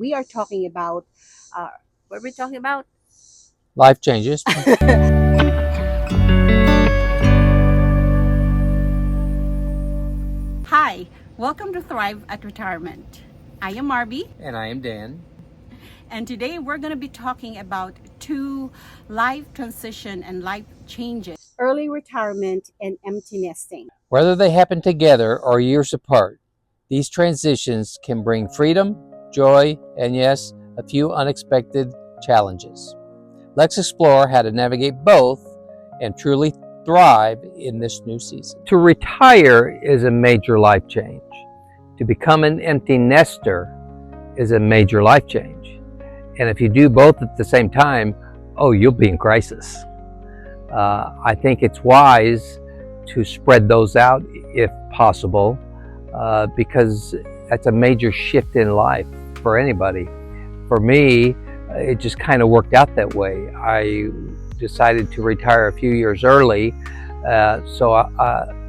We are talking about, what are we talking about? Life changes. Hi, welcome to Thrive at Retirement. I am Marby, And I am Dan. and today we're going to be talking about two life transition and life changes: early retirement and empty nesting. Whether they happen together or years apart, these transitions can bring freedom, joy, and yes, a few unexpected challenges. Let's explore how to navigate both and truly thrive in this new season. To retire is a major life change. To become an empty nester is a major life change. And if you do both at the same time, oh, you'll be in crisis. I think it's wise to spread those out if possible, because that's a major shift in life for anybody. For me, it just kind of worked out that way. I decided to retire a few years early, so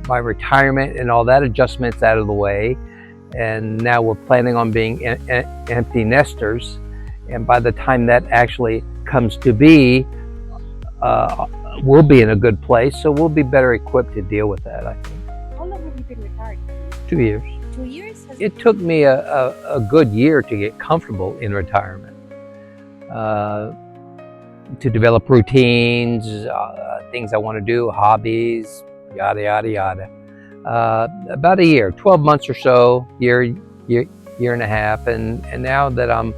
my retirement and all that adjustments out of the way, and now we're planning on being empty nesters. And by the time that actually comes to be, we'll be in a good place, so we'll be better equipped to deal with that, I think. How long have you been retired? 2 years. 2 years? It took me a good year to get comfortable in retirement, to develop routines, things I want to do, hobbies, yada, yada, yada. About a year, 12 months or so, year and a half. And now that I'm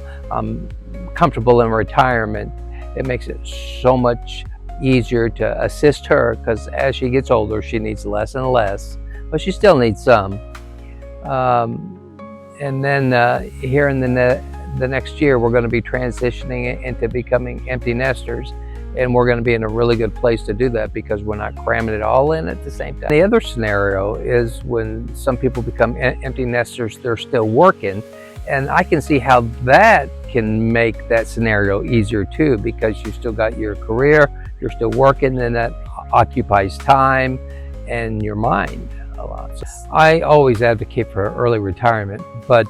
comfortable in retirement, it makes it so much easier to assist her, because as she gets older, she needs less and less, but she still needs some. And then here in the next year, we're going to be transitioning into becoming empty nesters, and we're going to be in a really good place to do that because we're not cramming it all in at the same time. The other scenario is when some people become empty nesters, they're still working, and I can see how that can make that scenario easier too, because you still got your career, you're still working, and that occupies time and your mind a lot. So I always advocate for early retirement, but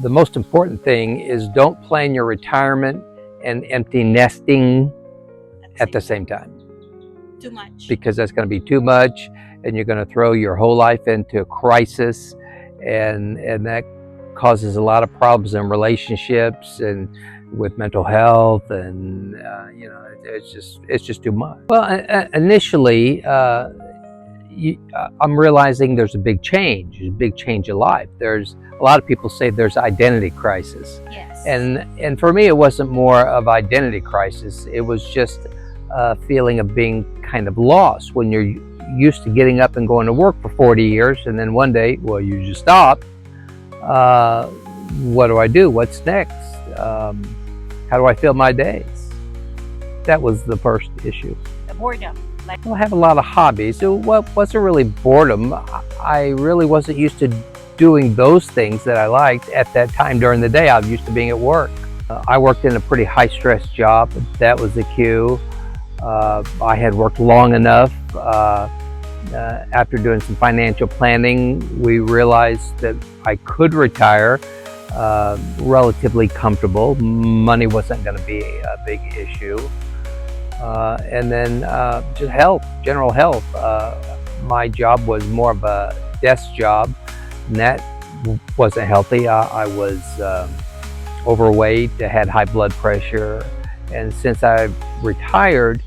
the most important thing is don't plan your retirement and empty nesting at the same time. Too much. Because that's going to be too much, and you're going to throw your whole life into a crisis, and that causes a lot of problems in relationships and with mental health, and it's just too much. Well, initially, I'm realizing there's a big change in life. There's a lot of people say there's identity crisis. Yes. And for me, it wasn't more of identity crisis. It was just a feeling of being kind of lost when you're used to getting up and going to work for 40 years, and then one day, well, you just stop. What do I do? What's next? How do I fill my days? That was the first issue. The boredom. Well, I have a lot of hobbies. So what wasn't really boredom. I really wasn't used to doing those things that I liked at that time during the day. I was used to being at work. I worked in a pretty high-stress job. That was the cue. I had worked long enough. After doing some financial planning, we realized that I could retire relatively comfortable. Money wasn't going to be a big issue. And then just health, general health. My job was more of a desk job, and that wasn't healthy. I was overweight, I had high blood pressure, and since I've retired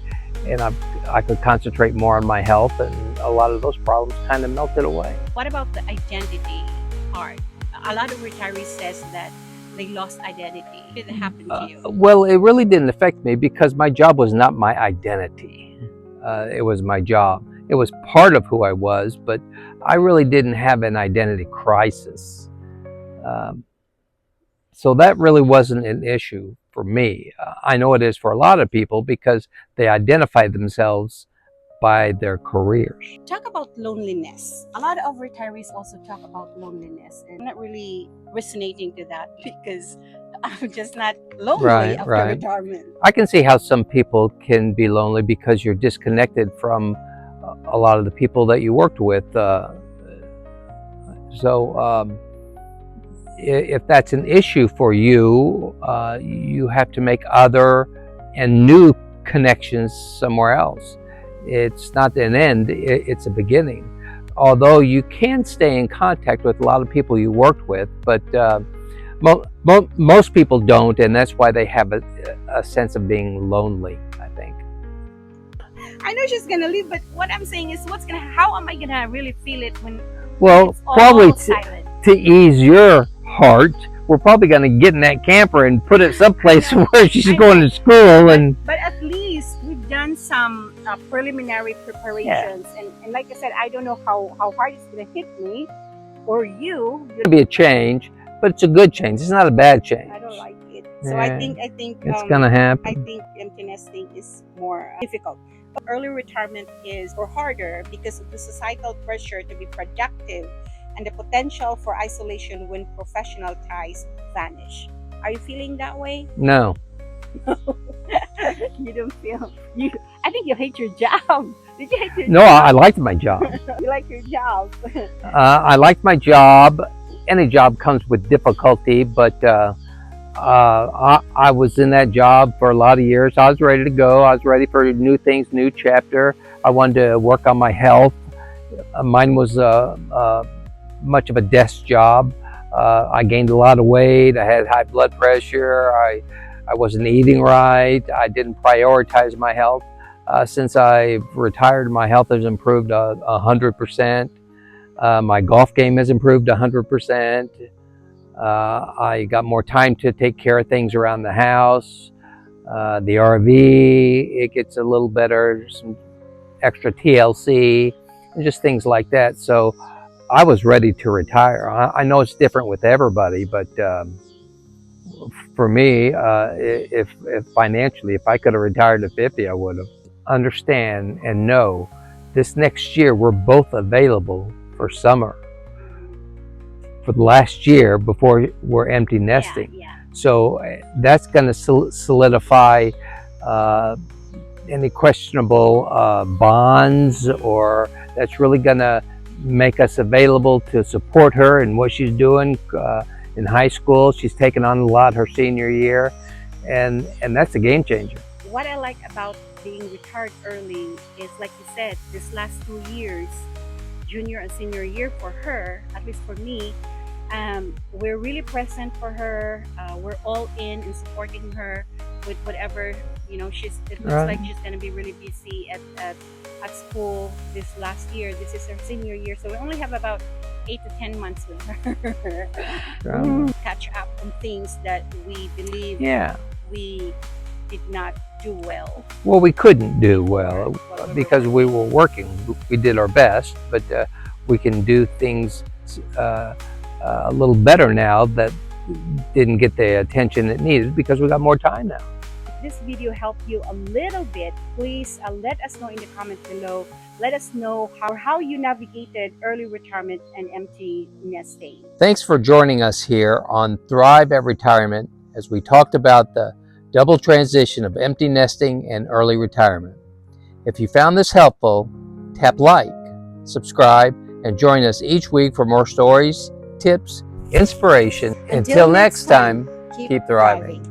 and I could concentrate more on my health, and a lot of those problems kind of melted away. What about the identity part? A lot of retirees says that they lost identity. Did it happen to you? Well, it really didn't affect me because my job was not my identity. It was my job. It was part of who I was, but I really didn't have an identity crisis. So that really wasn't an issue for me. I know it is for a lot of people because they identify themselves by their careers. Talk about loneliness. A lot of retirees also talk about loneliness, and I'm not really resonating to that because I'm just not lonely after retirement. I can see how some people can be lonely because you're disconnected from a lot of the people that you worked with. if that's an issue for you, you have to make other and new connections somewhere else. It's not an end, it's a beginning. Although you can stay in contact with a lot of people you worked with, but most people don't, and that's why they have a sense of being lonely, I think. I know she's gonna leave, but what I'm saying is, how am I gonna really feel it when Well, it's all probably silent? to ease your heart, we're probably going to get in that camper and put it someplace where she's going to school. But at least we've done some preliminary preparations, and like I said, I don't know how hard it's gonna hit me or you. It's going to be a change, but it's a good change. It's not a bad change. I don't like it, so I think it's going to happen. I think empty nesting is more difficult. Early retirement is harder because of the societal pressure to be productive and the potential for isolation when professional ties vanish. Are you feeling that way? No. You don't feel I think you hate your job. Did you hate your No, job? I liked my job. You like your job. I liked my job. Any job comes with difficulty, but I was in that job for a lot of years. I was ready to go. I was ready for new things, new chapter. I wanted to work on my health. Mine was much of a desk job. I gained a lot of weight. I had high blood pressure. I wasn't eating right. I didn't prioritize my health. Since I retired, my health has improved 100%. My golf game has improved 100%. I got more time to take care of things around the house. The RV, it gets a little better, some extra TLC, and just things like that. So I was ready to retire. I know it's different with everybody, but for me, if financially, if I could have retired at 50, I would have. Understand and know this next year we're both available for summer. For the last year before we're empty nesting. Yeah. So that's going to solidify any questionable bonds, or that's really going to make us available to support her in what she's doing in high school. She's taken on a lot her senior year, and that's a game changer. What I like about being retired early is, like you said, this last 2 years, junior and senior year for her, at least for me, we're really present for her. We're all in and supporting her with whatever, it looks like she's going to be really busy at school this last year. This is her senior year, so we only have about 8 to 10 months with her. Catch up on things that we believe we did not do well. Well, we couldn't do well because we were working. We did our best, but we can do things a little better now that didn't get the attention it needed because we got more time now. If this video helped you a little bit, please let us know in the comments below. Let us know how you navigated early retirement and empty nesting. Thanks for joining us here on Thrive at Retirement as we talked about the double transition of empty nesting and early retirement. If you found this helpful, tap like, subscribe, and join us each week for more stories, tips, inspiration. Until next time, keep thriving.